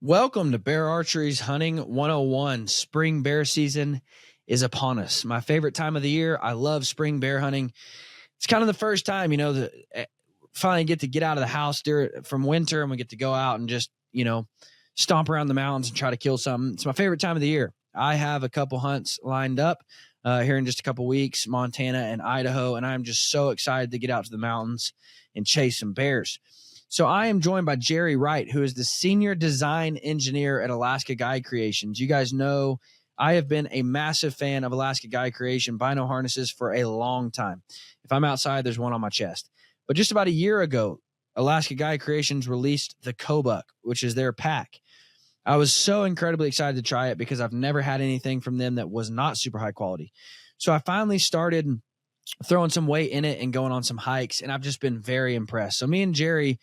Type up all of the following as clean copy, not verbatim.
Welcome to Bear Archery's Hunting 101. Spring bear season is upon us. My favorite time of the year. I love spring bear hunting. It's kind of the first time, that finally get to get out of the house from winter, and we get to go out and just, stomp around the mountains and try to kill something. It's my favorite time of the year. I have a couple hunts lined up here in just a couple weeks, Montana and Idaho, and I'm just so excited to get out to the mountains and chase some bears. So I am joined by Jerry Wright, who is the senior design engineer at Alaska Guide Creations. You guys know I have been a massive fan of Alaska Guide Creation bino harnesses for a long time. If I'm outside, there's one on my chest. But just about a year ago, Alaska Guide Creations released the Kobuck, which is their pack. I was so incredibly excited to try it because I've never had anything from them that was not super high quality. So I finally started throwing some weight in it and going on some hikes, and I've just been very impressed. So me and Jerry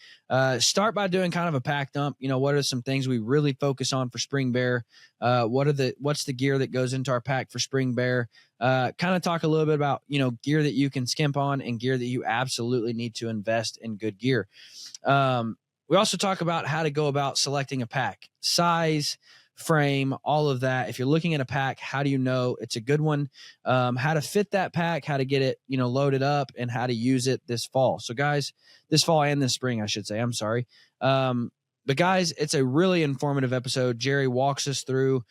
start by doing kind of a pack dump. What are some things we really focus on for spring bear? What's the gear that goes into our pack for spring bear? Kind of talk a little bit about, gear that you can skimp on and gear that you absolutely need to invest in good gear. We also talk about how to go about selecting a pack, size, frame, all of that. If you're looking at a pack, how do you know it's a good one? How to fit that pack, how to get it, loaded up, and how to use it this fall. So guys, this fall and this spring, I should say, I'm sorry. But guys, it's a really informative episode. Jerry walks us through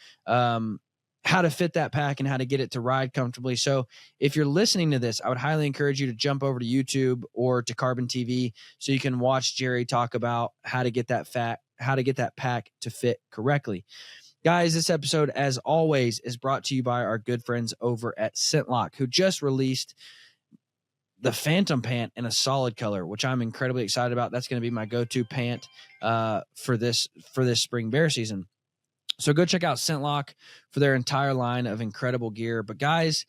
how to fit that pack and how to get it to ride comfortably. So if you're listening to this, I would highly encourage you to jump over to YouTube or to Carbon TV so you can watch Jerry talk about how to get that pack to fit correctly. Guys, this episode, as always, is brought to you by our good friends over at ScentLock, who just released the Phantom pant in a solid color, which I'm incredibly excited about. That's going to be my go-to pant for this spring bear season. So go check out ScentLock for their entire line of incredible gear. But guys,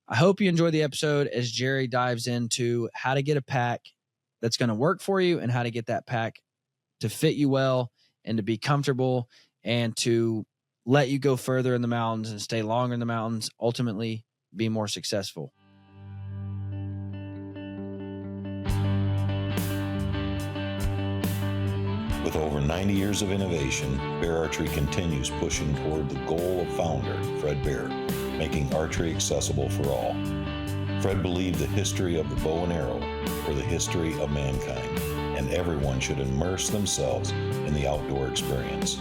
I hope you enjoy the episode as Jerry dives into how to get a pack that's going to work for you and how to get that pack to fit you well and to be comfortable and to let you go further in the mountains and stay longer in the mountains, ultimately be more successful. With over 90 years of innovation, Bear Archery continues pushing toward the goal of founder Fred Bear, making archery accessible for all. Fred believed the history of the bow and arrow were the history of mankind, and everyone should immerse themselves in the outdoor experience.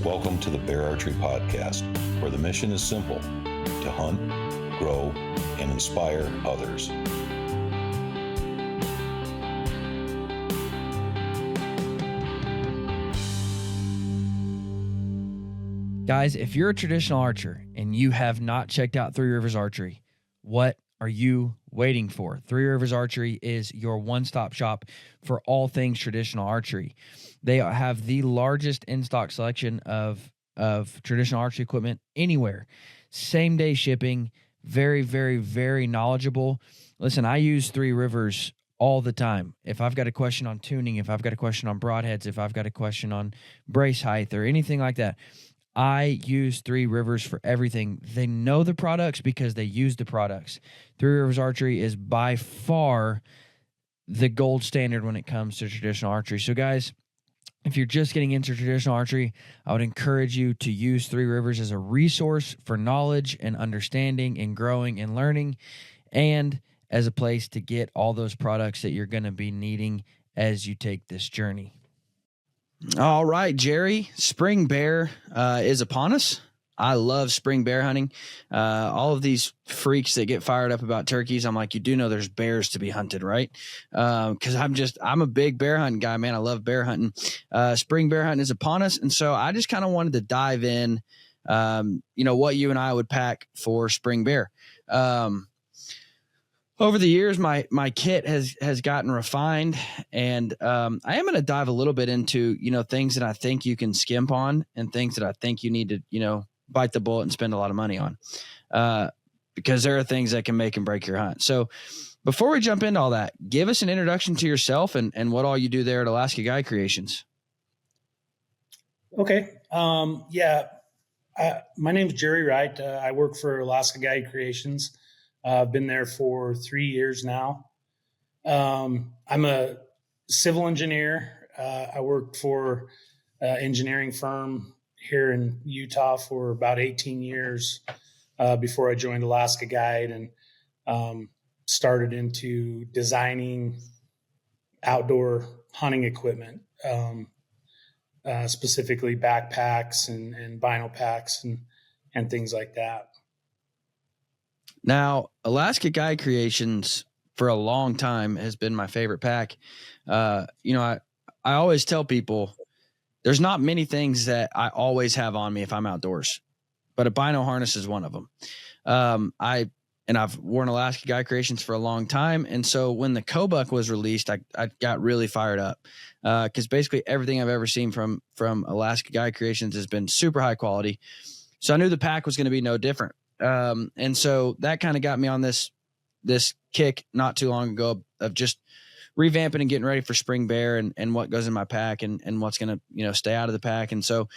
Welcome to the Bear Archery Podcast, where the mission is simple: to hunt, grow, and inspire others. Guys, if you're a traditional archer and you have not checked out Three Rivers Archery, what are you waiting for? Three Rivers Archery is your one-stop shop for all things traditional archery. They have the largest in-stock selection of traditional archery equipment anywhere. Same-day shipping, very, very, very knowledgeable. Listen, I use Three Rivers all the time. If I've got a question on tuning, if I've got a question on broadheads, if I've got a question on brace height or anything like that, I use Three Rivers for everything. They know the products because they use the products. Three Rivers Archery is by far the gold standard when it comes to traditional archery. So guys, if you're just getting into traditional archery, I would encourage you to use Three Rivers as a resource for knowledge and understanding and growing and learning, and as a place to get all those products that you're going to be needing as you take this journey. All right, Jerry, spring bear is upon us. I love spring bear hunting. All of these freaks that get fired up about turkeys, I'm like, you do know there's bears to be hunted, right? Because I'm a big bear hunting guy, man. I love bear hunting. Spring bear hunting is upon us, and so I just kind of wanted to dive in, what you and I would pack for spring bear. Over the years, my kit has gotten refined, and I am going to dive a little bit into, things that I think you can skimp on and things that I think you need to, bite the bullet and spend a lot of money on, because there are things that can make and break your hunt. So before we jump into all that, give us an introduction to yourself and what all you do there at Alaska Guide Creations. Okay. My name's Jerry Wright. I work for Alaska Guide Creations. I've been there for 3 years now. I'm a civil engineer. I worked for engineering firm here in Utah for about 18 years before I joined Alaska Guide, and started into designing outdoor hunting equipment, specifically backpacks and vinyl packs and things like that. Now, Alaska Guide Creations for a long time has been my favorite pack. I always tell people there's not many things that I always have on me if I'm outdoors, but a bino harness is one of them. I've worn Alaska Guide Creations for a long time. And so when the Kobuck was released, I got really fired up because basically everything I've ever seen from Alaska Guide Creations has been super high quality. So I knew the pack was going to be no different. And so that kind of got me on this kick not too long ago of just revamping and getting ready for spring bear and what goes in my pack and what's going to, stay out of the pack. And so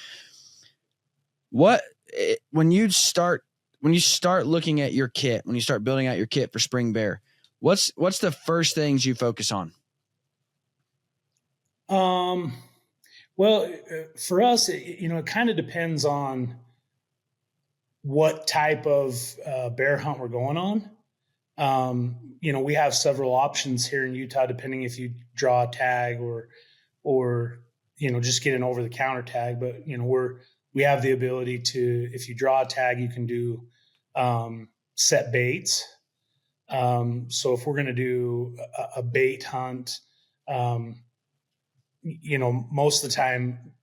when you start looking at your kit, when you start building out your kit for spring bear, what's the first things you focus on? Well, for us, it kind of depends on what type of bear hunt we're going on. We have several options here in Utah, depending if you draw a tag or just get an over the counter tag. But we have the ability to, if you draw a tag, you can do set baits. So if we're going to do a bait hunt, most of the time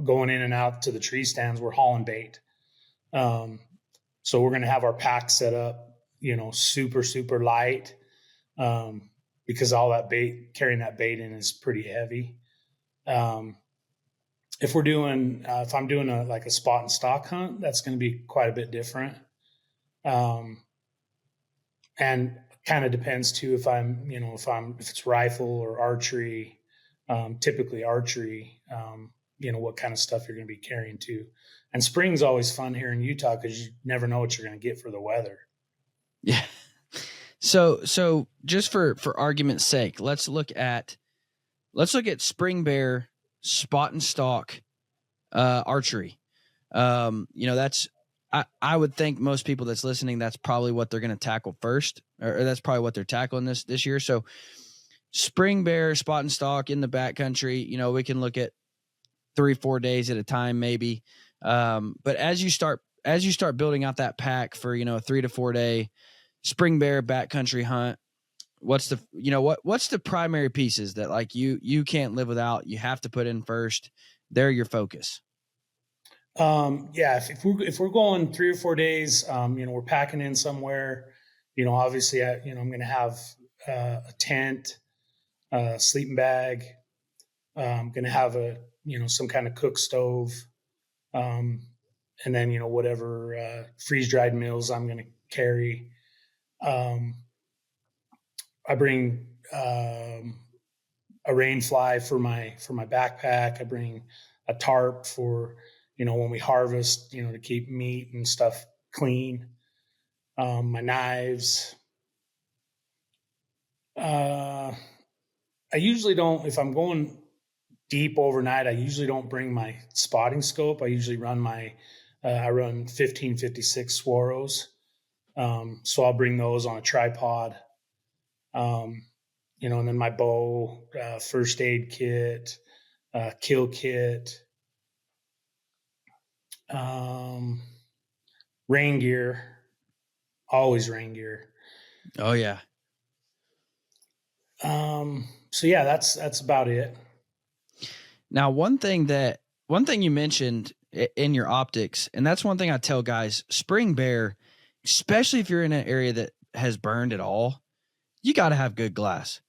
going in and out to the tree stands, we're hauling bait. So we're going to have our pack set up, super, super light, because all that bait, carrying that bait in is pretty heavy. If we're doing, if I'm doing a spot and stock hunt, that's going to be quite a bit different. And kind of depends too, if it's rifle or archery, typically archery, what kind of stuff you're going to be carrying too. And spring's always fun here in Utah because you never know what you're going to get for the weather. Yeah. So just for argument's sake, let's look at spring bear, spot and stalk, archery. That's, I would think most people that's listening, that's probably what they're going to tackle first, or that's probably what they're tackling this year. So spring bear, spot and stalk in the backcountry, we can look at 3-4 days at a time, maybe. But as you start building out that pack for, a 3 to 4 day spring bear backcountry hunt, what's the primary pieces that like you can't live without, you have to put in first? They're your focus. If we're going 3 or 4 days, we're packing in somewhere, obviously I'm going to have a tent, sleeping bag. I'm going to have some kind of cook stove. And then, whatever, freeze dried meals I'm going to carry. I bring, a rain fly for my backpack. I bring a tarp for, when we harvest, to keep meat and stuff clean. My knives. I usually don't, if I'm going deep overnight, I usually don't bring my spotting scope. I usually run I run 1556 Swaros. So I'll bring those on a tripod. And then my bow, first aid kit, kill kit, rain gear, always rain gear. Oh yeah. So yeah, that's about it. Now, one thing you mentioned in your optics, and that's one thing I tell guys, spring bear, especially if you're in an area that has burned at all, you got to have good glass,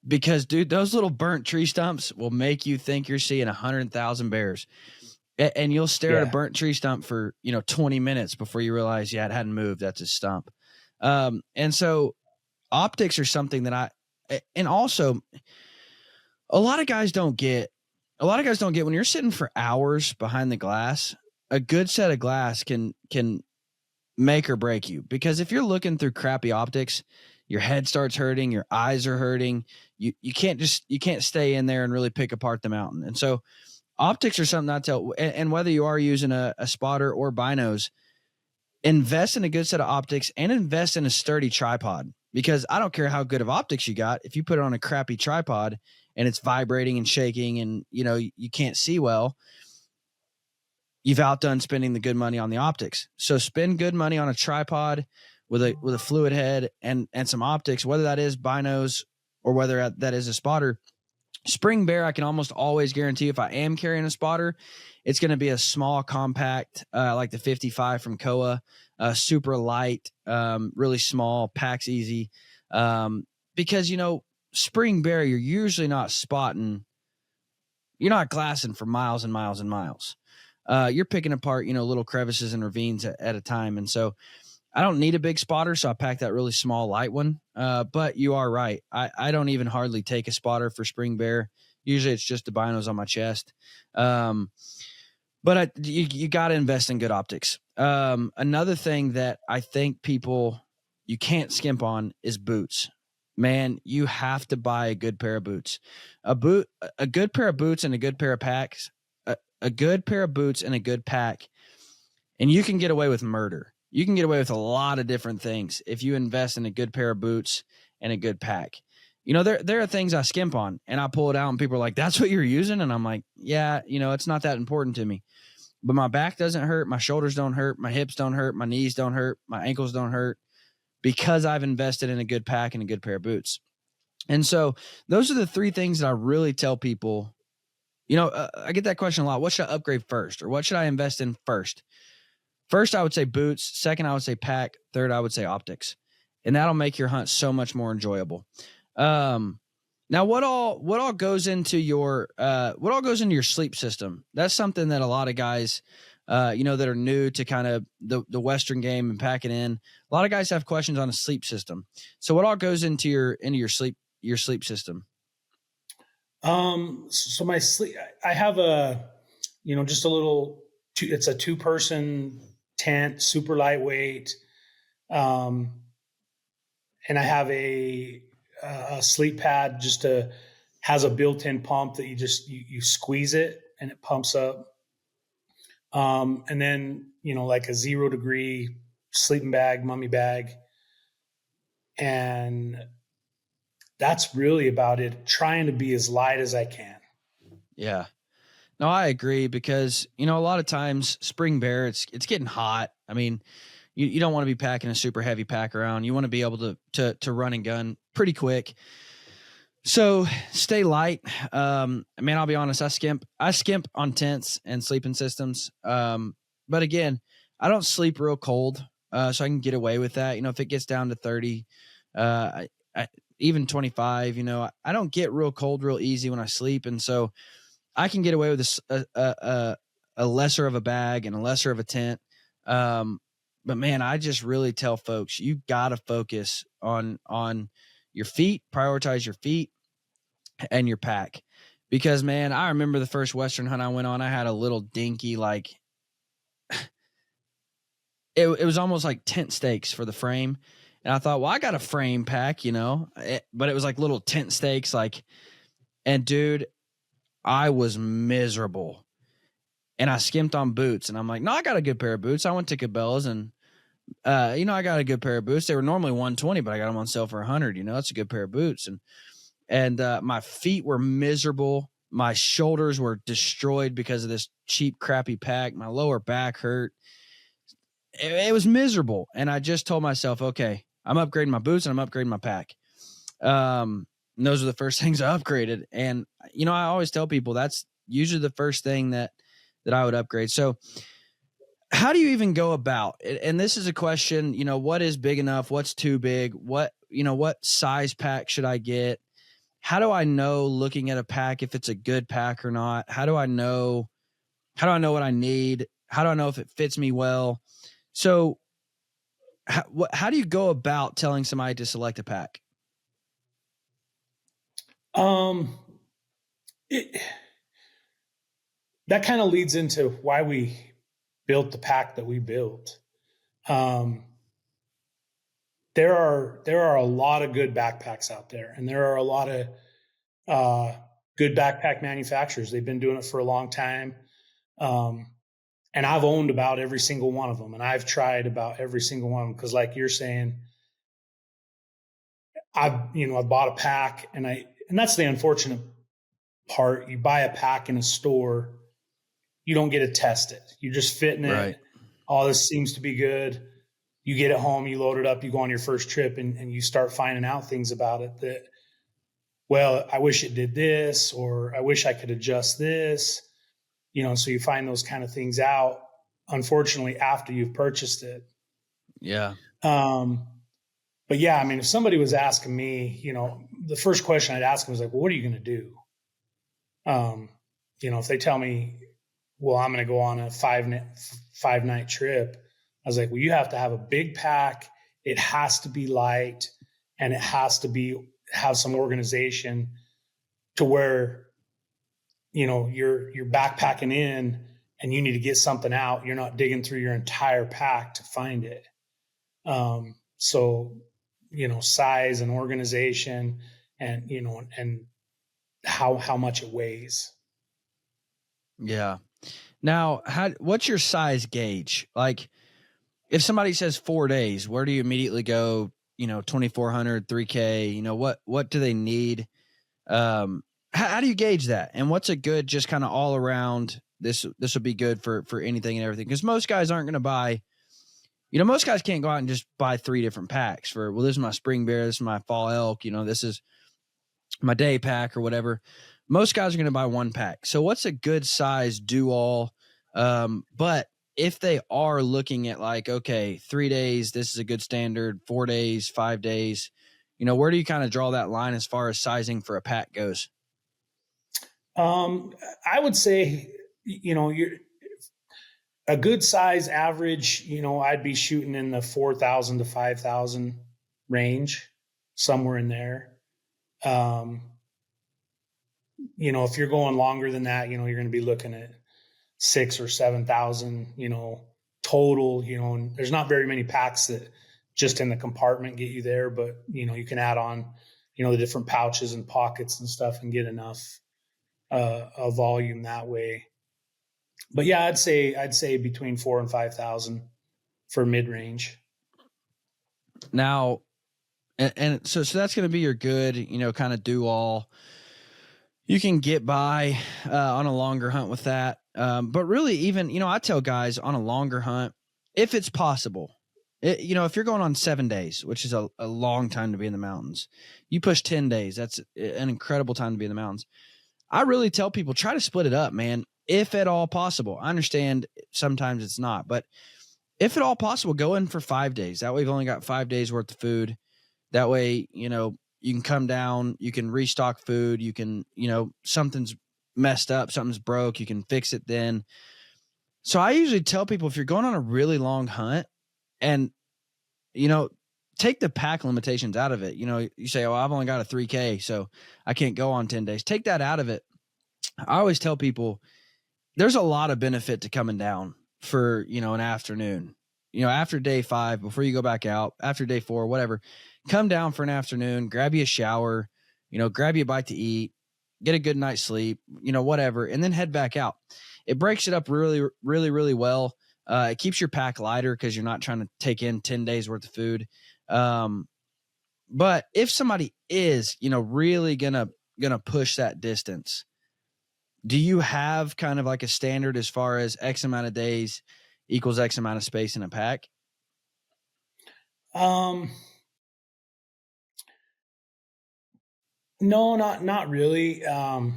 because dude, those little burnt tree stumps will make you think you're seeing 100,000 bears, and you'll stare at a burnt tree stump for, 20 minutes before you realize, it hadn't moved. That's a stump. And so optics are something that and also a lot of guys don't get when you're sitting for hours behind the glass, a good set of glass can make or break you. Because if you're looking through crappy optics, your head starts hurting, your eyes are hurting. You can't stay in there and really pick apart the mountain. And so optics are something I tell, and whether you are using a spotter or binos, invest in a good set of optics and invest in a sturdy tripod, because I don't care how good of optics you got. If you put it on a crappy tripod and it's vibrating and shaking and, you can't see well, you've outdone spending the good money on the optics. So spend good money on a tripod with a fluid head and some optics, whether that is binos or whether that is a spotter. Spring Bear, I can almost always guarantee if I am carrying a spotter, it's going to be a small, compact, like the 55 from Koa, super light, really small, packs easy. Because, Spring Bear, you're usually not spotting, you're not glassing for miles and miles and miles. You're picking apart, little crevices and ravines at a time. And so I don't need a big spotter, so I pack that really small, light one. But you are right. I don't even hardly take a spotter for Spring Bear. Usually it's just the binos on my chest. But you got to invest in good optics. Another thing that I think you can't skimp on is boots. Man, you have to buy a good pair of boots. A good pair of boots and a good pair of packs. A good pair of boots and a good pack, and you can get away with murder. You can get away with a lot of different things if you invest in a good pair of boots and a good pack. There are things I skimp on, and I pull it out, and people are like, "That's what you're using?" And I'm like, "Yeah, it's not that important to me." But my back doesn't hurt, my shoulders don't hurt, my hips don't hurt, my knees don't hurt, my ankles don't hurt, because I've invested in a good pack and a good pair of boots. And so those are the three things that I really tell people. I get that question a lot. What should I upgrade first, or what should I invest in first? First, I would say boots. Second, I would say pack. Third, I would say optics, and that'll make your hunt so much more enjoyable. Now, what all goes into your sleep system? That's something that a lot of guys, that are new to kind of the Western game and packing in. A lot of guys have questions on a sleep system. So, what all goes into your sleep system? So my sleep, I have just a little, it's a 2-person tent, super lightweight. And I have a sleep pad, has a built-in pump that you squeeze it and it pumps up. And then, like a 0-degree sleeping bag, mummy bag. And that's really about it. Trying to be as light as I can. Yeah. No, I agree, because, a lot of times Spring Bear, it's getting hot. I mean, you don't want to be packing a super heavy pack around. You want to be able to run and gun pretty quick. So stay light. Man, I'll be honest. I skimp on tents and sleeping systems. But again, I don't sleep real cold. So I can get away with that. If it gets down to 30, even 25, I don't get real cold real easy when I sleep. And so I can get away with a lesser of a bag and a lesser of a tent. But man, I just really tell folks, you got to focus on your feet, prioritize your feet and your pack. Because man, I remember the first Western hunt I went on, I had a little dinky, like it was almost like tent stakes for the frame. And I thought, well, I got a frame pack, but it was like little tent stakes, and dude, I was miserable. And I skimped on boots, and I'm like, no, I got a good pair of boots. I went to Cabela's, and I got a good pair of boots. They were normally $120, but I got them on sale for $100. It's a good pair of boots. And my feet were miserable. My shoulders were destroyed because of this cheap, crappy pack. My lower back hurt. It was miserable. And I just told myself, okay, I'm upgrading my boots and I'm upgrading my pack. And those are the first things I upgraded. And, I always tell people that's usually the first thing that I would upgrade. So how do you even go about it? And this is a question, what is big enough? What's too big? What size pack should I get? How do I know, looking at a pack, if it's a good pack or not? How do I know what I need? How do I know if it fits me well? So how do you go about telling somebody to select a pack? That kind of leads into why we built the pack that we built. There are a lot of good backpacks out there, and there are a lot of good backpack manufacturers. They've been doing it for a long time. And I've owned about every single one of them, and I've tried about every single one of them. Cause like you're saying, I've bought a pack, and that's the unfortunate part. You buy a pack in a store, you don't get to test it. You're just fitting it. Right. Oh, this seems to be good. You get it home, you load it up, you go on your first trip, and you start finding out things about it that, well, I wish it did this, or I wish I could adjust this. So you find those kind of things out, unfortunately, after you've purchased it. Yeah. But yeah, I mean, if somebody was asking me, the first question I'd ask them was like, well, what are you going to do? If they tell me, well, I'm going to go on a 5-night trip, I was like, well, you have to have a big pack. It has to be light, and it has to have some organization to where, you're backpacking in and you need to get something out. You're not digging through your entire pack to find it. So, size and organization and, and how much it weighs. Yeah. Now, what's your size gauge? Like, if somebody says 4 days, where do you immediately go? 2,400, 3K, what do they need? How do you gauge that? And what's a good, just kind of all around, this would be good for anything and everything? Because most guys aren't going to buy, most guys can't go out and just buy 3 different packs for, well, this is my spring bear, this is my fall elk, this is my day pack or whatever. Most guys are going to buy 1 pack. So what's a good size do all? But if they are looking at like, okay, 3 days, this is a good standard, 4 days, 5 days, where do you kind of draw that line as far as sizing for a pack goes? I would say, you're a good size average, I'd be shooting in the 4,000 to 5,000 range, somewhere in there. If you're going longer than that, you're going to be looking at 6,000 or 7,000, total, and there's not very many packs that just in the compartment get you there, but you can add on, the different pouches and pockets and stuff and get enough a volume that way. But yeah, I'd say between 4,000 and 5,000 for mid range. Now, and so that's going to be your good, kind of do all. You can get by on a longer hunt with that. But really, even, I tell guys on a longer hunt, if it's possible, if you're going on 7 days, which is a long time to be in the mountains, you push 10 days. That's an incredible time to be in the mountains. I really tell people, try to split it up, man, if at all possible. I understand sometimes it's not, but if at all possible, go in for 5 days. That way you've only got 5 days worth of food. That way, you can come down, you can restock food, you can, something's messed up, something's broke, you can fix it then. So I usually tell people, if you're going on a really long hunt and, take the pack limitations out of it. You say, oh, I've only got a 3K, so I can't go on 10 days. Take that out of it. I always tell people there's a lot of benefit to coming down for, an afternoon, after day 5, before you go back out, after day 4, whatever, come down for an afternoon, grab you a shower, grab you a bite to eat, get a good night's sleep, whatever, and then head back out. It breaks it up really, really, really well. It keeps your pack lighter because you're not trying to take in 10 days worth of food. But if somebody is, really gonna push that distance, do you have kind of like a standard as far as X amount of days equals X amount of space in a pack? No, not really. And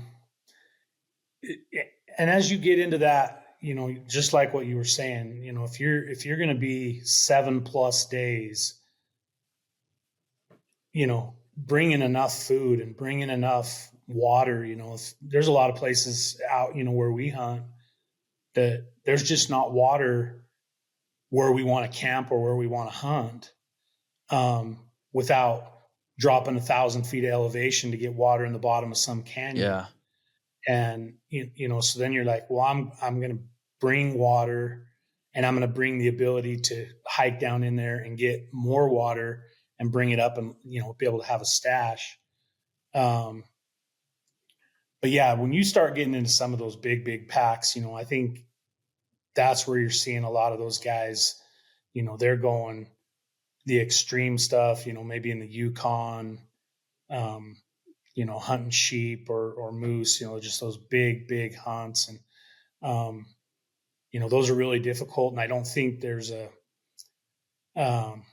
as you get into that, just like what you were saying, if you're going to be 7+ days, bringing enough food and bringing enough water, there's a lot of places out, where we hunt that there's just not water where we want to camp or where we want to hunt, without dropping 1,000 feet of elevation to get water in the bottom of some canyon. Yeah. And, so then you're like, well, I'm going to bring water, and I'm going to bring the ability to hike down in there and get more water and bring it up and, be able to have a stash. But yeah, when you start getting into some of those big packs, I think that's where you're seeing a lot of those guys, they're going the extreme stuff, maybe in the Yukon, um, hunting sheep or moose, just those big hunts. And, those are really difficult. And I don't think there's um,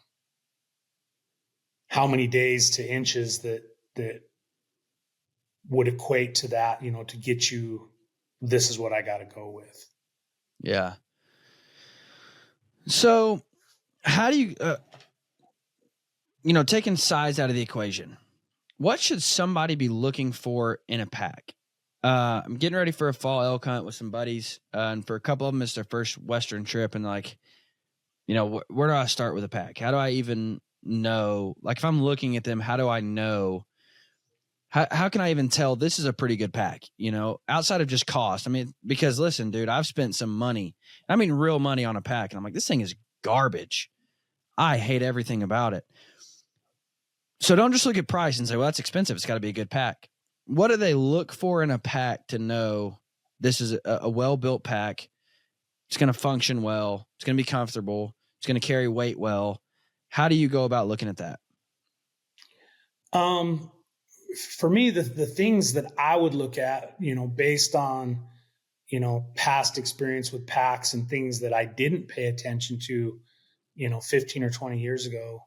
how many days to inches that would equate to that, to get you, this is what I got to go with. Yeah. So how do you, taking size out of the equation, what should somebody be looking for in a pack? I'm getting ready for a fall elk hunt with some buddies, and for a couple of them, it's their first Western trip. And like, where do I start with a pack? How do I even know? Like, if I'm looking at them, how do I know? How can I even tell this is a pretty good pack? Outside of just cost. I mean, because listen, dude, I've spent some money. I mean, real money on a pack, and I'm like, this thing is garbage. I hate everything about it. So don't just look at price and say, well, that's expensive. It's got to be a good pack. What do they look for in a pack to know this is a well-built pack? It's going to function well. It's going to be comfortable. It's going to carry weight well. How do you go about looking at that? For me, the things that I would look at, based on, past experience with packs and things that I didn't pay attention to, 15 or 20 years ago.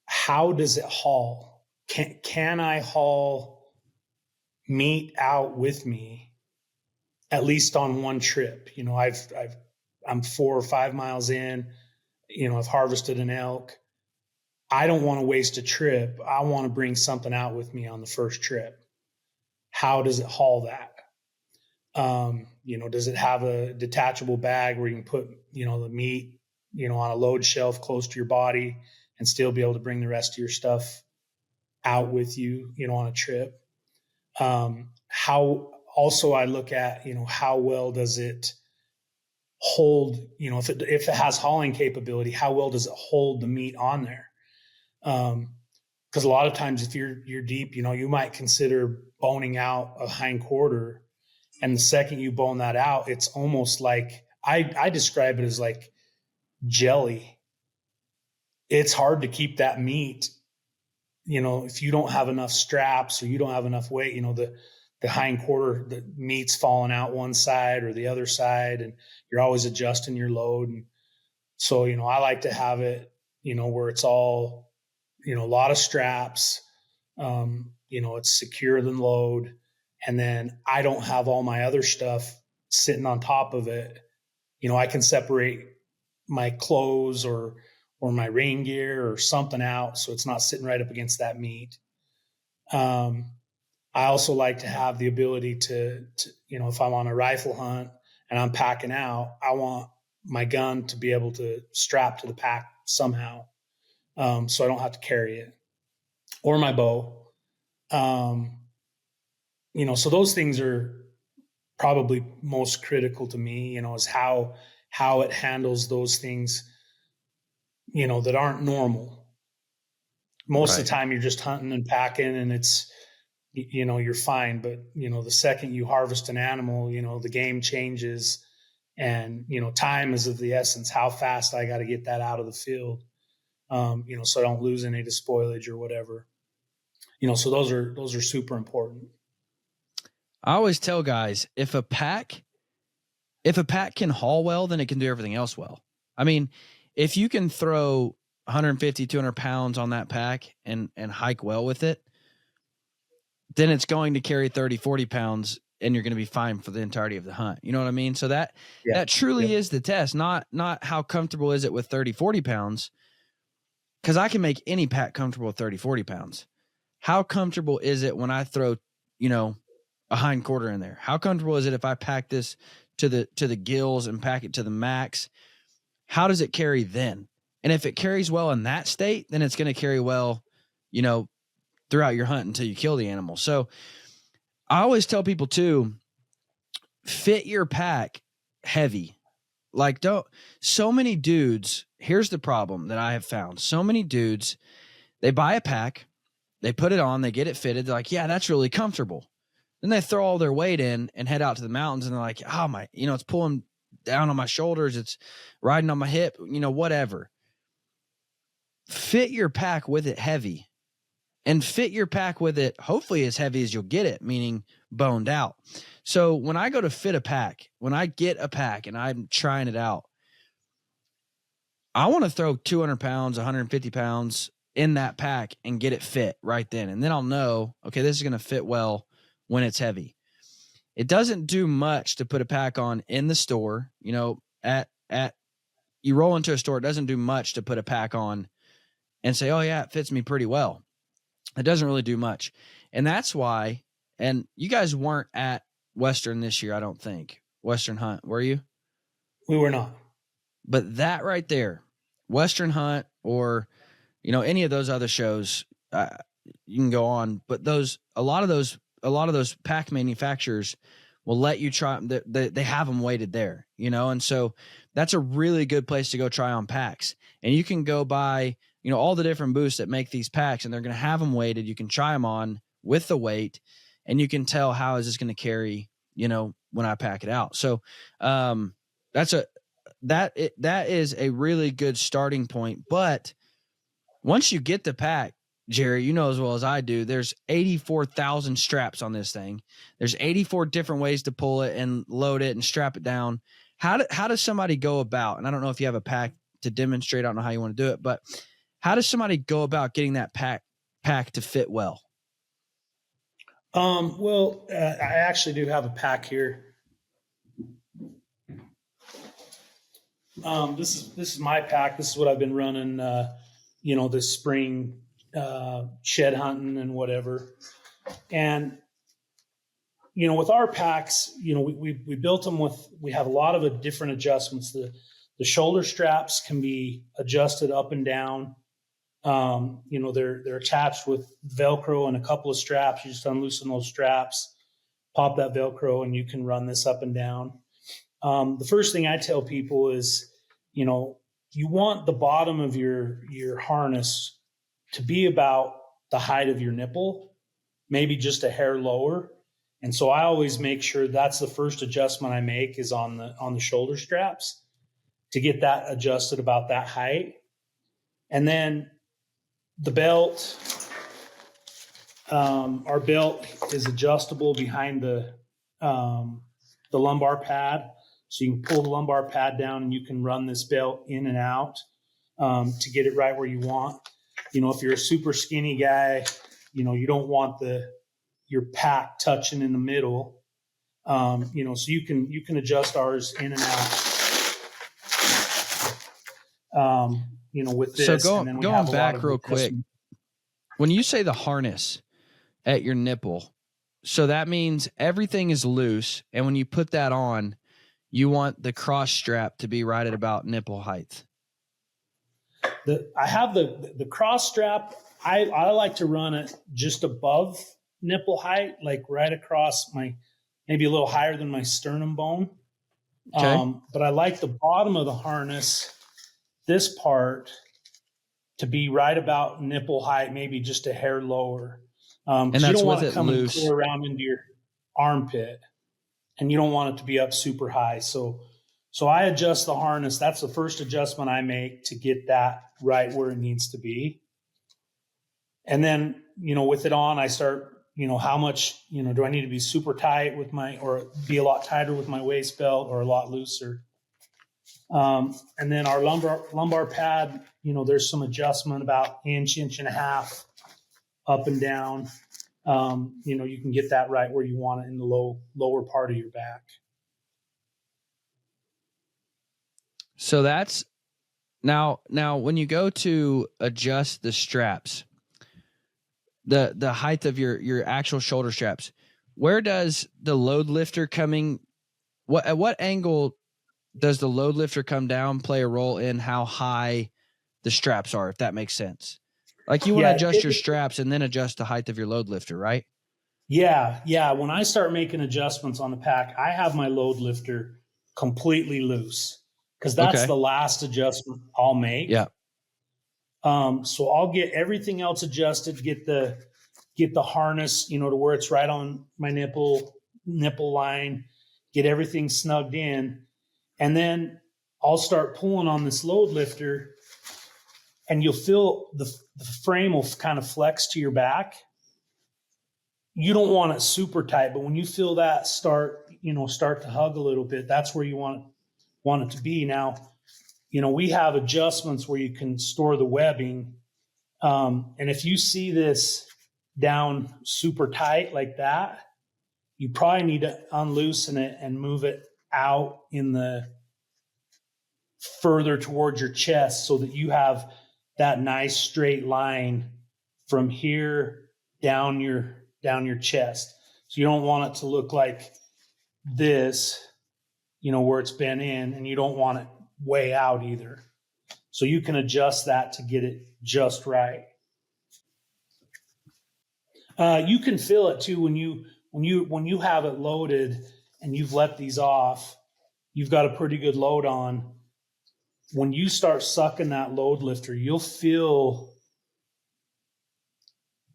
How does it haul? Can I haul meat out with me at least on one trip? I'm 4 or 5 miles in, I've harvested an elk. I don't want to waste a trip. I want to bring something out with me on the first trip. How does it haul that? Does it have a detachable bag where you can put, the meat, on a load shelf close to your body and still be able to bring the rest of your stuff out with you, on a trip? How also I look at, how well does it hold, if it has hauling capability, how well does it hold the meat on there? Because a lot of times if you're deep, you might consider boning out a hind quarter, and the second you bone that out, it's almost like I describe it as like jelly. It's hard to keep that meat, if you don't have enough straps or you don't have enough weight, the hind quarter, the meat's falling out one side or the other side, and you're always adjusting your load. And so, I like to have it, where it's all, a lot of straps, it's secure than load. And then I don't have all my other stuff sitting on top of it. I can separate my clothes or my rain gear or something out so it's not sitting right up against that meat. I also like to have the ability to, if I'm on a rifle hunt and I'm packing out, I want my gun to be able to strap to the pack somehow, so I don't have to carry it, or my bow. So those things are probably most critical to me, is how it handles those things, that aren't normal. Most of the time you're just hunting and packing and it's, you're fine. But, the second you harvest an animal, the game changes, and, time is of the essence. How fast I got to get that out of the field, so I don't lose any to spoilage or whatever. So those are super important. I always tell guys, if a pack can haul well, then it can do everything else well. I mean, if you can throw 150, 200 pounds on that pack and hike well with it, then it's going to carry 30, 40 pounds and you're going to be fine for the entirety of the hunt. You know what I mean? So that truly is the test, not how comfortable is it with 30, 40 pounds. Cause I can make any pack comfortable with 30, 40 pounds. How comfortable is it when I throw, a hind quarter in there? How comfortable is it if I pack this to the gills and pack it to the max? How does it carry then? And if it carries well in that state, then it's going to carry well, throughout your hunt until you kill the animal. So I always tell people to fit your pack heavy. Like, so many dudes, here's the problem that I have found. So many dudes, they buy a pack they put it on, they get it fitted. They're like, yeah, that's really comfortable. Then they throw all their weight in and head out to the mountains, and they're like, oh my, it's pulling down on my shoulders. It's riding on my hip, whatever. Fit your pack with it heavy, and fit your pack with it hopefully as heavy as you'll get it, meaning boned out. So when I go to fit a pack, when I get a pack and I'm trying it out, I want to throw 200 pounds, 150 pounds in that pack and get it fit right then. And then I'll know, okay, this is going to fit well when it's heavy. It doesn't do much to put a pack on in the store. You roll into a store, it doesn't do much to put a pack on and say, oh yeah, it fits me pretty well. It doesn't really do much. And that's why, and you guys weren't at Western this year, I don't think. Western Hunt, were you? We were not. But that right there, Western Hunt or, any of those other shows, you can go on, but a lot of those pack manufacturers will let you try. They have them weighted there, and so that's a really good place to go try on packs. And you can go buy, all the different booths that make these packs, and they're going to have them weighted. You can try them on with the weight, and you can tell how is this going to carry, when I pack it out. So that is a really good starting point. But once you get the pack, Jerry, you know as well as I do, there's 84,000 straps on this thing. There's 84 different ways to pull it and load it and strap it down. How does somebody go about, and I don't know if you have a pack to demonstrate, I don't know how you want to do it, but how does somebody go about getting that pack to fit well? I actually do have a pack here. This is my pack. This is what I've been running, this spring, shed hunting and whatever. And, with our packs, we built them we have a lot of different adjustments. The shoulder straps can be adjusted up and down. They're attached with Velcro and a couple of straps. You just unloosen those straps, pop that Velcro, and you can run this up and down. The first thing I tell people is, you want the bottom of your harness to be about the height of your nipple, maybe just a hair lower. And so I always make sure that's the first adjustment I make is on the shoulder straps to get that adjusted about that height. And then the belt, our belt is adjustable behind the lumbar pad. So you can pull the lumbar pad down and you can run this belt in and out to get it right where you want. If you're a super skinny guy, you don't want your pack touching in the middle. So you can adjust ours in and out. With this. So going back real quick, when you say the harness at your nipple, so that means everything is loose. And when you put that on, you want the cross strap to be right at about nipple height. I have the cross strap. I like to run it just above nipple height, like right across maybe a little higher than my sternum bone. Okay. But I like the bottom of the harness, this part, to be right about nipple height, maybe just a hair lower. And that's you don't with want it to come loose and clear around into your armpit, and you don't want it to be up super high. So I adjust the harness. That's the first adjustment I make to get that right where it needs to be. And then, with it on, I start, how much, do I need to be super tight or be a lot tighter with my waist belt or a lot looser? And then our lumbar pad, there's some adjustment about inch and a half up and down. You can get that right where you want it in the lower part of your back. So that's now when you go to adjust the straps, the height of your actual shoulder straps, where does the load lifter at what angle does the load lifter come down play a role in how high the straps are, if that makes sense? Like you want to adjust your straps and then adjust the height of your load lifter, right? Yeah. When I start making adjustments on the pack, I have my load lifter completely loose because that's the last adjustment I'll make. Yeah. So I'll get everything else adjusted, get the harness, to where it's right on my nipple line, get everything snugged in. And then I'll start pulling on this load lifter, and you'll feel the frame will kind of flex to your back. You don't want it super tight, but when you feel that start to hug a little bit, that's where you want it to be. Now, we have adjustments where you can store the webbing. And if you see this down super tight like that, you probably need to unloosen it and move it out in the further towards your chest so that you have that nice straight line from here down your chest. So you don't want it to look like this, where it's been in, and you don't want it way out either. So you can adjust that to get it just right. You can feel it too when you have it loaded and you've let these off. You've got a pretty good load on. When you start sucking that load lifter, you'll feel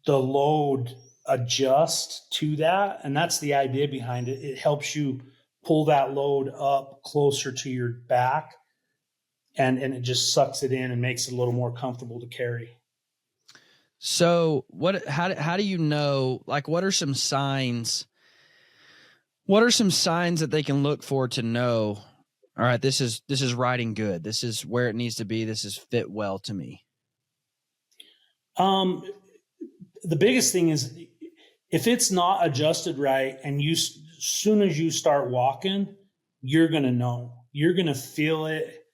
the load adjust to that, and that's the idea behind it. It helps you pull that load up closer to your back, and it just sucks it in and makes it a little more comfortable to carry. So how do you know, like, what are some signs that they can look for to know, all right, this is riding good, this is where it needs to be, this is fit well to me? The biggest thing is if it's not adjusted right, and as soon as you start walking, you're going to know. You're going to feel it.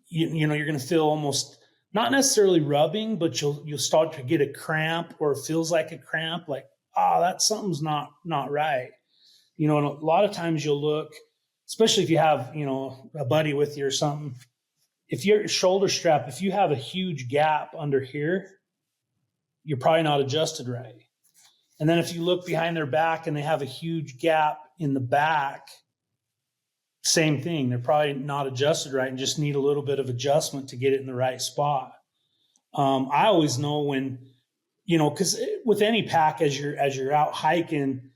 You're going to feel almost not necessarily rubbing, but you'll start to get a cramp, or it feels like a cramp, like, that something's not right. And a lot of times you'll look, especially if you have, a buddy with you or something, if your shoulder strap, if you have a huge gap under here, you're probably not adjusted right. And then if you look behind their back and they have a huge gap in the back, same thing. They're probably not adjusted right and just need a little bit of adjustment to get it in the right spot. I always know when, because with any pack, as you're out hiking,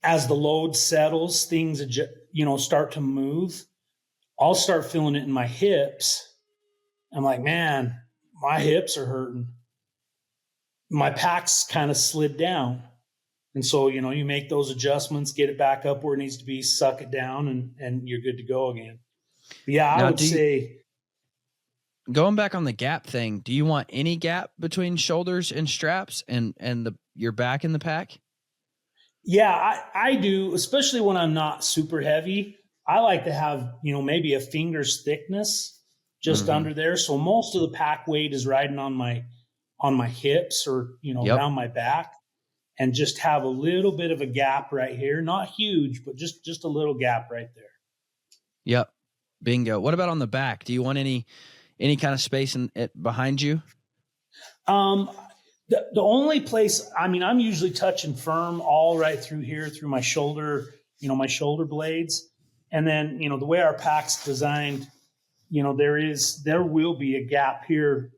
as the load settles, things, start to move. I'll start feeling it in my hips. I'm like, man, my hips are hurting. My pack's kind of slid down. And so, you make those adjustments, get it back up where it needs to be, suck it down, and you're good to go again. But yeah, I would say. Going back on the gap thing, do you want any gap between shoulders and straps and your back in the pack? Yeah, I do, especially when I'm not super heavy. I like to have, maybe a finger's thickness just under there. So most of the pack weight is riding on my hips or, around my back, and just have a little bit of a gap right here. Not huge, but just a little gap right there. Yep. Bingo. What about on the back? Do you want any kind of space behind you? The only place, I'm usually touching firm all right through here, through my shoulder, my shoulder blades. And then, the way our pack's designed, there will be a gap here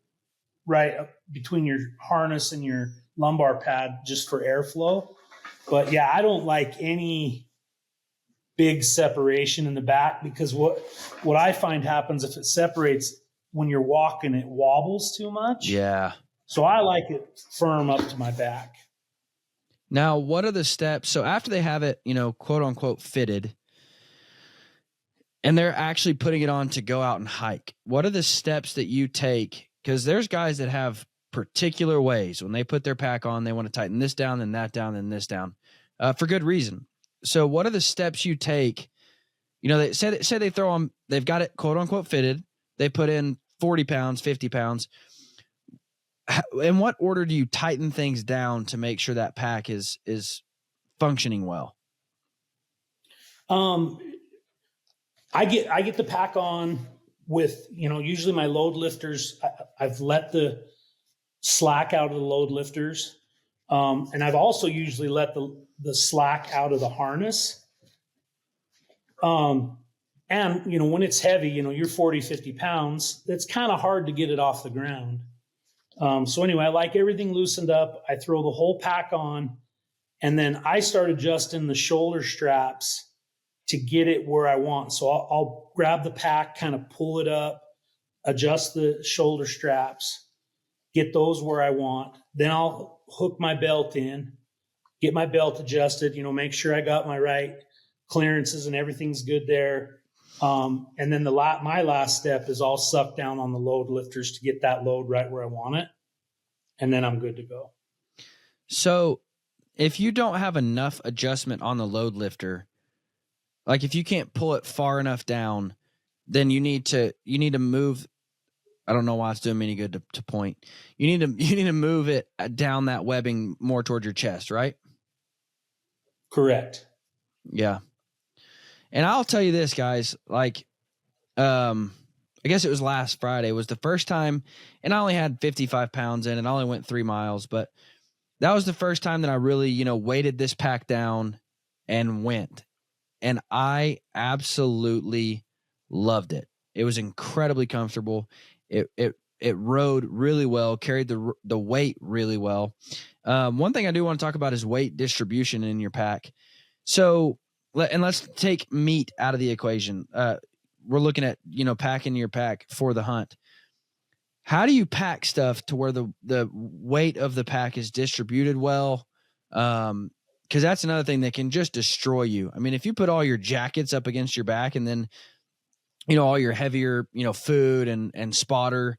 right up between your harness and your lumbar pad just for airflow. But yeah, I don't like any big separation in the back, because what I find happens if it separates when you're walking, it wobbles too much. Yeah. So I like it firm up to my back. Now, what are the steps? So after they have it, quote unquote fitted, and they're actually putting it on to go out and hike, what are the steps that you take? Because there's guys that have particular ways when they put their pack on, they want to tighten this down, then that down, then this down, for good reason. So what are the steps you take? They say they throw on, they've got it quote unquote fitted. They put in 40 pounds, 50 pounds. In what order do you tighten things down to make sure that pack is functioning well? I get the pack on with, usually my load lifters. I've let the slack out of the load lifters. And I've also usually let the slack out of the harness. And, when it's heavy, you're 40, 50 pounds, it's kind of hard to get it off the ground. So anyway, I like everything loosened up. I throw the whole pack on, and then I start adjusting the shoulder straps to get it where I want. So I'll grab the pack, kind of pull it up, adjust the shoulder straps, get those where I want. Then I'll hook my belt in, get my belt adjusted, make sure I got my right clearances and everything's good there. And then my last step is I'll suck down on the load lifters to get that load right where I want it. And then I'm good to go. So if you don't have enough adjustment on the load lifter, like if you can't pull it far enough down, then you need to move. I don't know why it's doing me any good to point. You need to move it down that webbing more towards your chest, right? Correct. Yeah. And I'll tell you this, guys, like, I guess it was last Friday was the first time, and I only had 55 pounds in and I only went 3 miles, but that was the first time that I really, weighted this pack down and went. And I absolutely loved it. It was incredibly comfortable. It rode really well, carried the weight really well. One thing I do want to talk about is weight distribution in your pack. So, let's take meat out of the equation. We're looking at, packing your pack for the hunt. How do you pack stuff to where the weight of the pack is distributed well? Because that's another thing that can just destroy you. I mean, if you put all your jackets up against your back and then, all your heavier, food and spotter,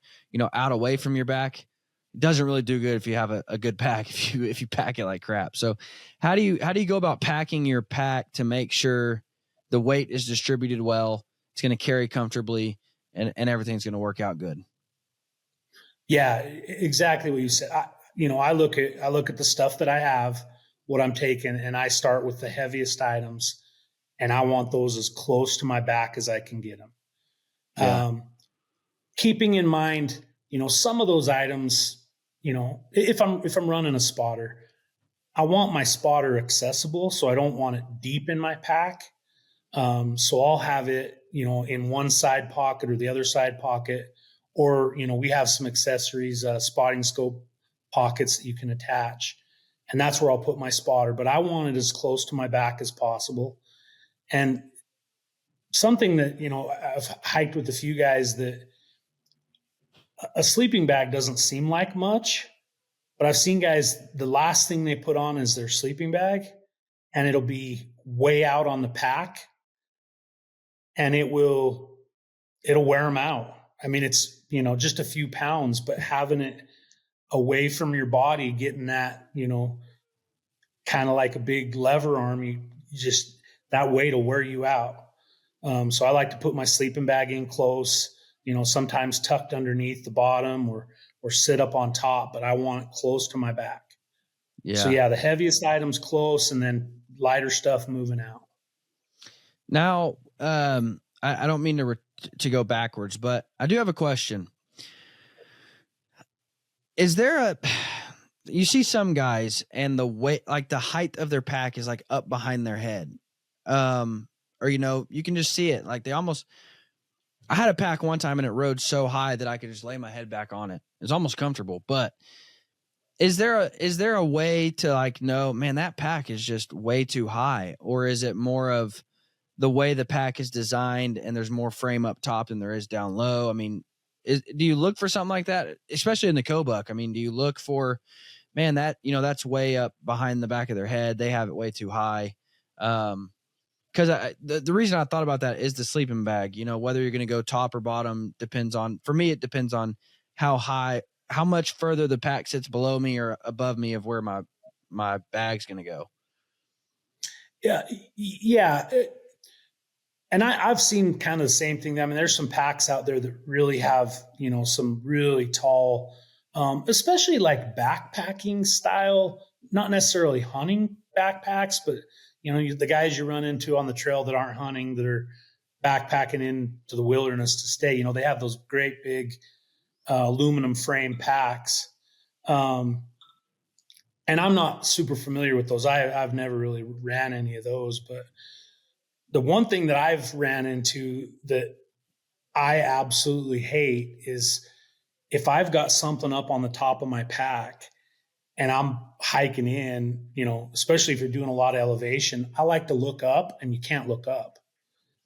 out away from your back, it doesn't really do good if you have a good pack, if you pack it like crap. So how do you go about packing your pack to make sure the weight is distributed well, it's going to carry comfortably, and everything's going to work out good? Yeah, exactly what you said. I look at the stuff that I have, what I'm taking, and I start with the heaviest items, and I want those as close to my back as I can get them. Yeah. Keeping in mind, some of those items, if I'm running a spotter, I want my spotter accessible, so I don't want it deep in my pack. So I'll have it, in one side pocket or the other side pocket, or, we have some accessories, spotting scope pockets that you can attach, and that's where I'll put my spotter. But I want it as close to my back as possible. And something that, I've hiked with a few guys, that a sleeping bag doesn't seem like much, but I've seen guys, the last thing they put on is their sleeping bag, and it'll be way out on the pack, and it'll wear them out. I mean, it's, just a few pounds, but having it away from your body, getting that, kind of like a big lever arm, you just, that weight will wear you out. So I like to put my sleeping bag in close, sometimes tucked underneath the bottom or sit up on top, but I want it close to my back. Yeah. So yeah, the heaviest items close, and then lighter stuff moving out. Now, I don't mean to go backwards, but I do have a question. Is there you see some guys and the weight, like the height of their pack is like up behind their head. Or, you can just see it. Like I had a pack one time and it rode so high that I could just lay my head back on it. It's almost comfortable, but is there a way to like, know, man, that pack is just way too high? Or is it more of the way the pack is designed and there's more frame up top than there is down low? I mean, do you look for something like that, especially in the Cobuck? I mean, do you look for, man, that, that's way up behind the back of their head, they have it way too high? Because the reason I thought about that is the sleeping bag. Whether you're going to go top or bottom for me, it depends on how much further the pack sits below me or above me of where my bag's going to go. Yeah. And I've seen kind of the same thing. I mean, there's some packs out there that really have, some really tall, especially like backpacking style, not necessarily hunting backpacks, but the guys you run into on the trail that aren't hunting, that are backpacking into the wilderness to stay, they have those great big aluminum frame packs. And I'm not super familiar with those. I've never really ran any of those, but the one thing that I've ran into that I absolutely hate is if I've got something up on the top of my pack and I'm hiking in, especially if you're doing a lot of elevation, I like to look up and you can't look up.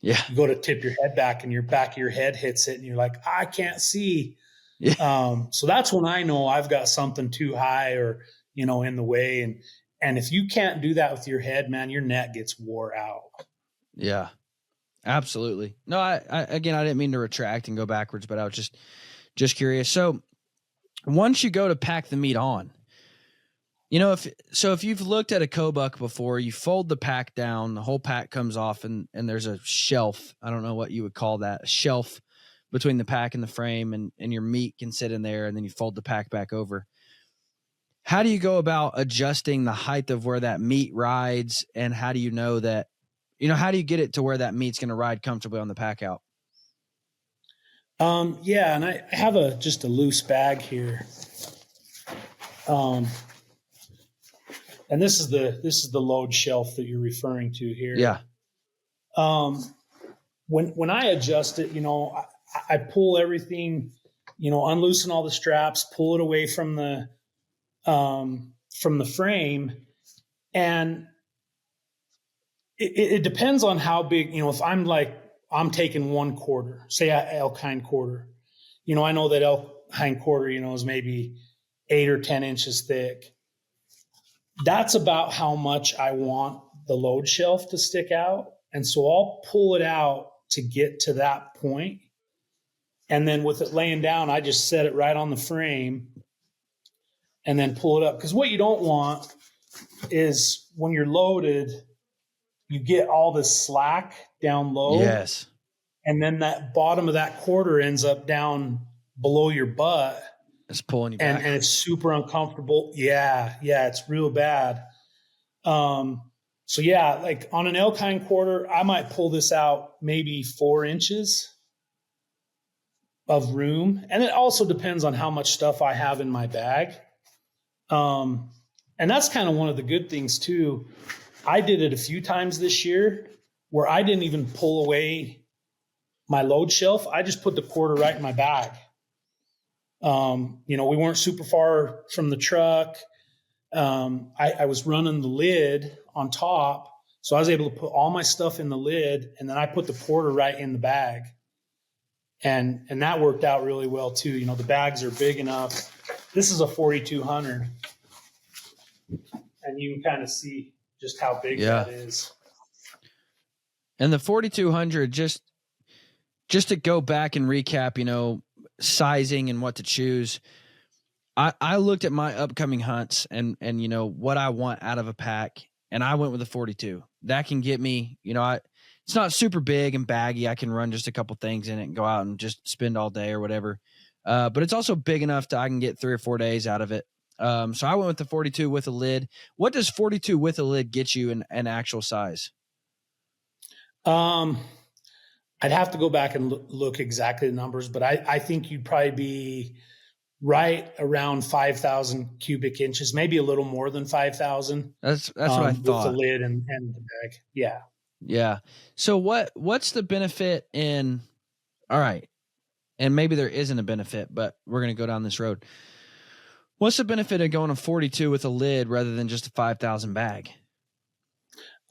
Yeah. You go to tip your head back and your back of your head hits it and you're like, I can't see. Yeah. So that's when I know I've got something too high or, in the way. And if you can't do that with your head, man, your net gets wore out. Yeah, absolutely. No, I again, I didn't mean to retract and go backwards, but I was just curious. So once you go to pack the meat on, if you've looked at a Kobuck before, you fold the pack down, the whole pack comes off and there's a shelf. I don't know what you would call that, a shelf between the pack and the frame, and your meat can sit in there, and then you fold the pack back over. How do you go about adjusting the height of where that meat rides, and how do you know that, how do you get it to where that meat's going to ride comfortably on the pack out? Yeah, and I have just a loose bag here. And this is the load shelf that you're referring to here. Yeah. When I adjust it, I pull everything, unloosen all the straps, pull it away from the frame, and it depends on how big. If I'm taking 1/4, say elk hind quarter, I know that elk hind quarter, is maybe 8 or 10 inches thick. That's about how much I want the load shelf to stick out, and so I'll pull it out to get to that point. And then with it laying down, I just set it right on the frame and then pull it up. Because what you don't want is when you're loaded, you get all this slack down low. Yes. And then that bottom of that quarter ends up down below your butt. It's pulling you back. And it's super uncomfortable. Yeah, it's real bad. So yeah, like on an elk hind quarter, I might pull this out maybe 4 inches of room. And it also depends on how much stuff I have in my bag. And that's kind of one of the good things too. I did it a few times this year where I didn't even pull away my load shelf. I just put the quarter right in my bag. We weren't super far from the truck. I was running the lid on top, so I was able to put all my stuff in the lid, and then I put the quarter right in the bag. And that worked out really well too. The bags are big enough. This is a 4200, and you can kind of see just how big that is. And the 4200, just to go back and recap, sizing and what to choose. I looked at my upcoming hunts and what I want out of a pack, and I went with a 42. That can get me, it's not super big and baggy. I can run just a couple things in it and go out and just spend all day or whatever. But it's also big enough that I can get 3 or 4 days out of it. So I went with the 42 with a lid. What does 42 with a lid get you in actual size? I'd have to go back and look exactly the numbers, but I think you'd probably be right around 5,000 cubic inches, maybe a little more than 5,000. That's what I thought. With the lid and the bag. Yeah. Yeah. So what's the benefit in, all right, and maybe there isn't a benefit, but we're going to go down this road. What's the benefit of going to 42 with a lid rather than just a 5,000 bag?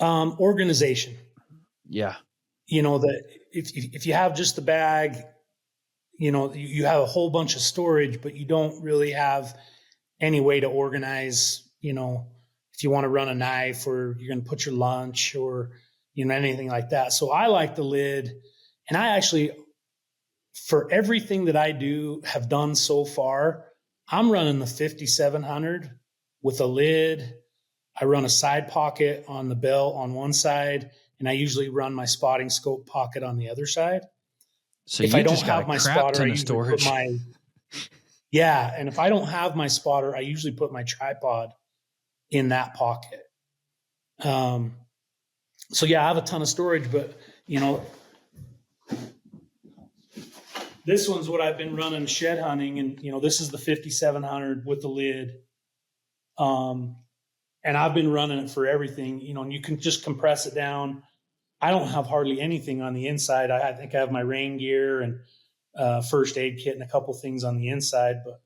Organization. Yeah. That if you have just the bag, you have a whole bunch of storage, but you don't really have any way to organize, if you want to run a knife or you're going to put your lunch or, anything like that. So I like the lid, and I actually, for everything that I have done so far, I'm running the 5700 with a lid. I run a side pocket on the belt on one side, and I usually run my spotting scope pocket on the other side. So if you I don't just got have my a crap spotter, I ton of usually put storage. and if I don't have my spotter, I usually put my tripod in that pocket. So yeah, I have a ton of storage, but this one's what I've been running shed hunting, and this is the 5700 with the lid. And I've been running it for everything, and you can just compress it down. I don't have hardly anything on the inside. I think I have my rain gear and first aid kit and a couple things on the inside, but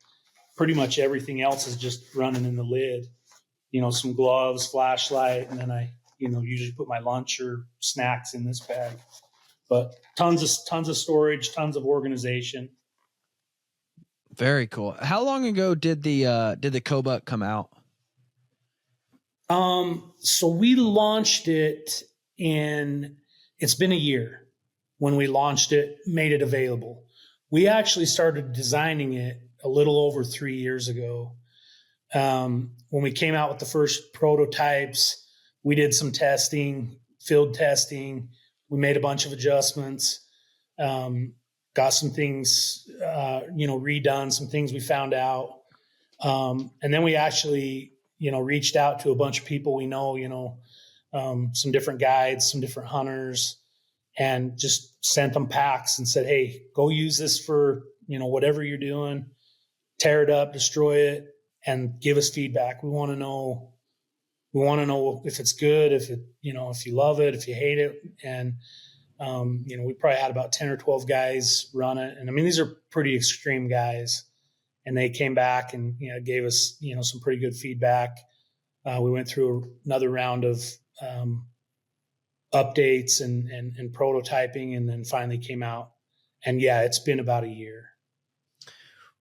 pretty much everything else is just running in the lid. Some gloves, flashlight, and then I, usually put my lunch or snacks in this bag. But tons of storage, tons of organization. Very cool. How long ago did the Kobuk come out? So we launched it it's been a year when we launched it, made it available. We actually started designing it a little over 3 years ago. When we came out with the first prototypes, we did some testing, field testing. We made a bunch of adjustments, got some things, redone, some things we found out. And then we actually, reached out to a bunch of people we know, some different guides, some different hunters, and just sent them packs and said, hey, go use this for, whatever you're doing, tear it up, destroy it, and give us feedback. We want to know if it's good, if you love it, if you hate it. And, we probably had about 10 or 12 guys run it. And I mean, these are pretty extreme guys, and they came back and, gave us, some pretty good feedback. We went through another round of, updates and prototyping, and then finally came out. And yeah, it's been about a year.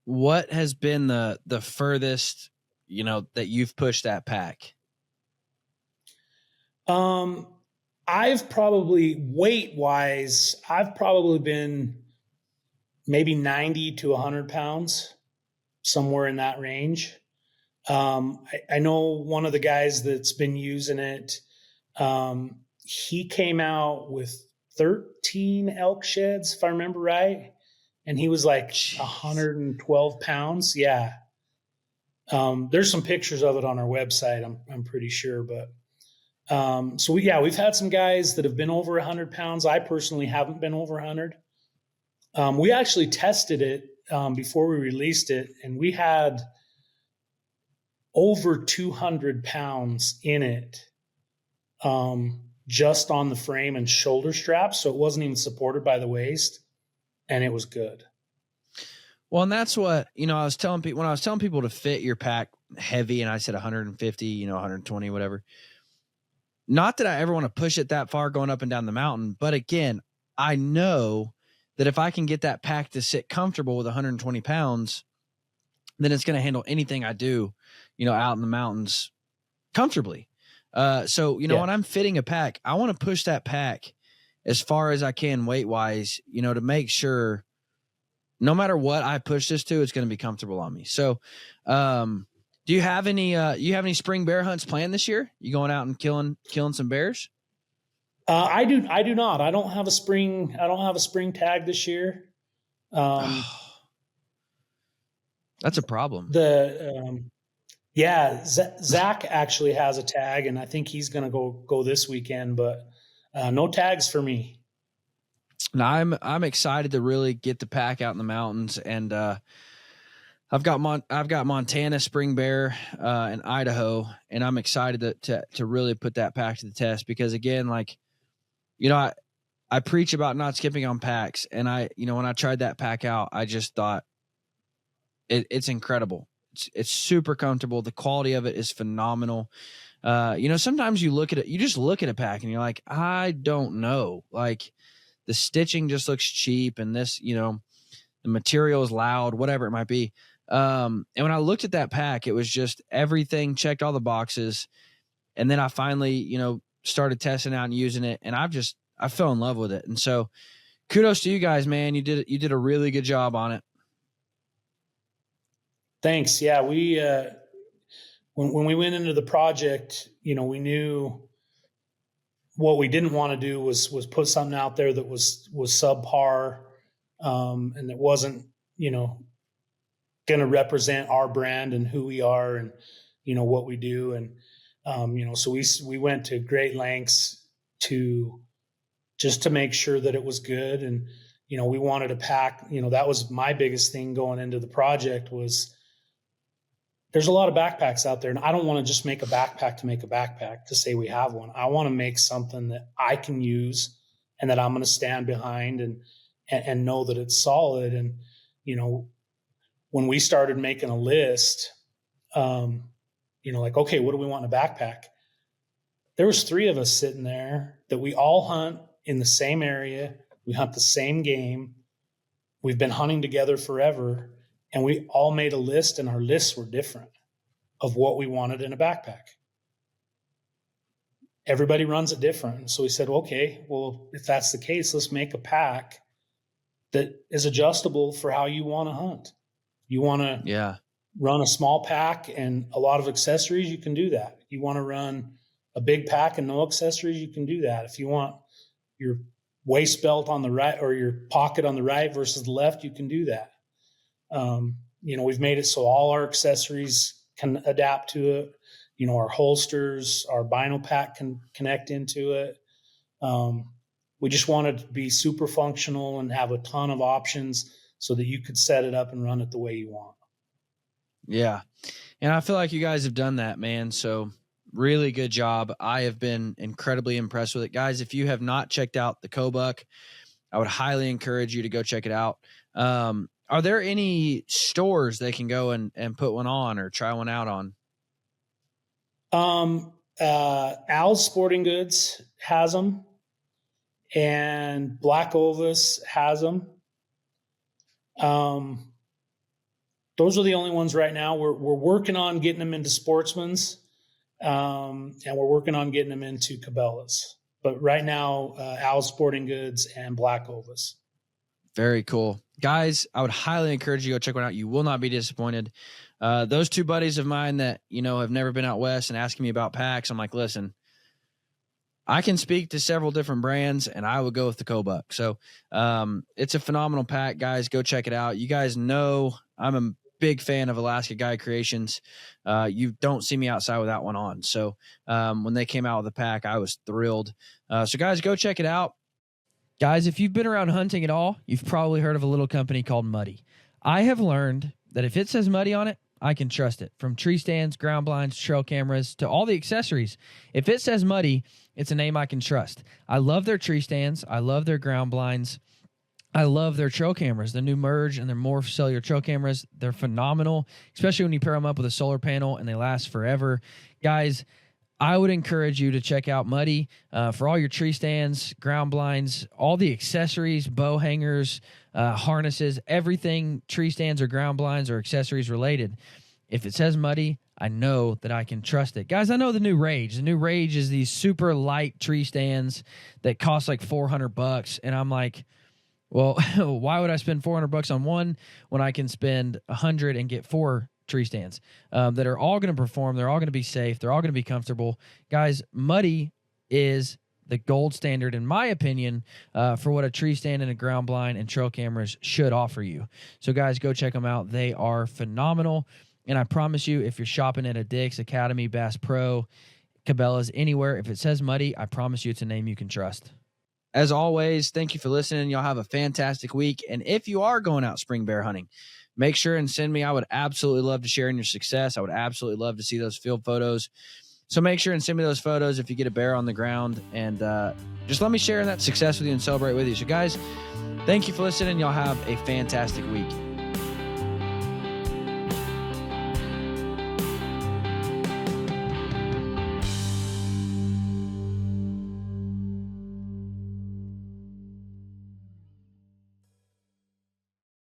What has been the furthest, that you've pushed that pack? I've probably, weight-wise, I've probably been maybe 90 to 100 pounds, somewhere in that range. I know one of the guys that's been using it, he came out with 13 elk sheds, if I remember right, and he was like 112 pounds. Yeah. There's some pictures of it on our website, I'm pretty sure, but so we've had some guys that have been over 100 pounds. I personally haven't been over 100. We actually tested it before we released it, and we had over 200 pounds in it, just on the frame and shoulder straps. So it wasn't even supported by the waist, and it was good. Well, and that's what, I was telling people, when I was telling people to fit your pack heavy, and I said 150, 120, whatever. Not that I ever want to push it that far going up and down the mountain, but again, I know that if I can get that pack to sit comfortable with 120 pounds, then it's going to handle anything I do, out in the mountains comfortably. So, when I'm fitting a pack, I want to push that pack as far as I can weight wise, to make sure no matter what I push this to, it's going to be comfortable on me. So, do you have any spring bear hunts planned this year? You going out and killing some bears? I do not. I don't have a spring tag this year. That's a problem. Zach actually has a tag, and I think he's going to go this weekend, but no tags for me. Now I'm excited to really get the pack out in the mountains, and I've got Montana spring bear and Idaho, and I'm excited to really put that pack to the test because again, I preach about not skipping on packs, and when I tried that pack out, I just thought it's incredible. It's super comfortable. The quality of it is phenomenal. Sometimes you just look at a pack and you're like, I don't know. Like the stitching just looks cheap, and this, the material is loud, whatever it might be. And when I looked at that pack, it was just everything checked all the boxes. And then I finally, started testing out and using it, and I fell in love with it. And so kudos to you guys, man. You did a really good job on it. Thanks. Yeah. We, when we went into the project, we knew what we didn't want to do was put something out there that was subpar, and that wasn't, going to represent our brand and who we are and, what we do. And, so we went to great lengths to make sure that it was good. And, we wanted a pack, that was my biggest thing going into the project was there's a lot of backpacks out there, and I don't want to just make a backpack to make a backpack to say we have one. I want to make something that I can use and that I'm going to stand behind and know that it's solid. And, you know, when we started making a list, you know, like, okay, what do we want in a backpack? There was 3 of us sitting there that we all hunt in the same area. We hunt the same game. We've been hunting together forever. And we all made a list, and our lists were different of what we wanted in a backpack. Everybody runs it different. So we said, okay, well, if that's the case, let's make a pack that is adjustable for how you want to hunt. You want to run a small pack and a lot of accessories, you can do that. You want to run a big pack and no accessories, you can do that. If you want your waist belt on the right or your pocket on the right versus the left, you can do that. You know, we've made it so all our accessories can adapt to it. You know, our holsters, our bino pack can connect into it. We just wanted to be super functional and have a ton of options so that you could set it up and run it the way you want. Yeah. And I feel like you guys have done that, man. So really good job. I have been incredibly impressed with it. Guys, if you have not checked out the Kobuck, I would highly encourage you to go check it out. Are there any stores they can go and put one on or try one out on? Al's Sporting Goods has them, and Black Ovis has them. Those are the only ones right now. We're working on getting them into Sportsman's, and we're working on getting them into Cabela's. But right now, Al's Sporting Goods and Black Ovis. Very cool. Guys, I would highly encourage you to go check one out. You will not be disappointed. Those 2 buddies of mine that, you know, have never been out west and asking me about packs, I'm like, listen, I can speak to several different brands, and I would go with the Kobuck. So it's a phenomenal pack, guys. Go check it out. You guys know I'm a big fan of Alaska Guide Creations. You don't see me outside with that one on. So when they came out with the pack, I was thrilled. So guys, go check it out. Guys, if you've been around hunting at all, you've probably heard of a little company called Muddy. I have learned that if it says Muddy on it, I can trust it. From tree stands, ground blinds, trail cameras, to all the accessories. If it says Muddy, it's a name I can trust. I love their tree stands. I love their ground blinds. I love their trail cameras, the new Merge and their Morph cellular trail cameras. They're phenomenal, especially when you pair them up with a solar panel and they last forever. Guys, I would encourage you to check out Muddy for all your tree stands, ground blinds, all the accessories, bow hangers, harnesses, everything tree stands or ground blinds or accessories related. If it says Muddy, I know that I can trust it. Guys, I know the new Rage. The new Rage is these super light tree stands that cost like $400. And I'm like, well, why would I spend $400 on one when I can spend $100 and get 4 tree stands that are all going to perform? They're all going to be safe. They're all going to be comfortable. Guys, Muddy is the gold standard, in my opinion, for what a tree stand and a ground blind and trail cameras should offer you. So, guys, go check them out. They are phenomenal. And I promise you, if you're shopping at a Dick's, Academy, Bass Pro, Cabela's, anywhere, if it says Muddy, I promise you it's a name you can trust. As always, thank you for listening. Y'all have a fantastic week. And if you are going out spring bear hunting, make sure and send me. I would absolutely love to share in your success. I would absolutely love to see those field photos. So make sure and send me those photos if you get a bear on the ground. And just let me share in that success with you and celebrate with you. So, guys, thank you for listening. Y'all have a fantastic week.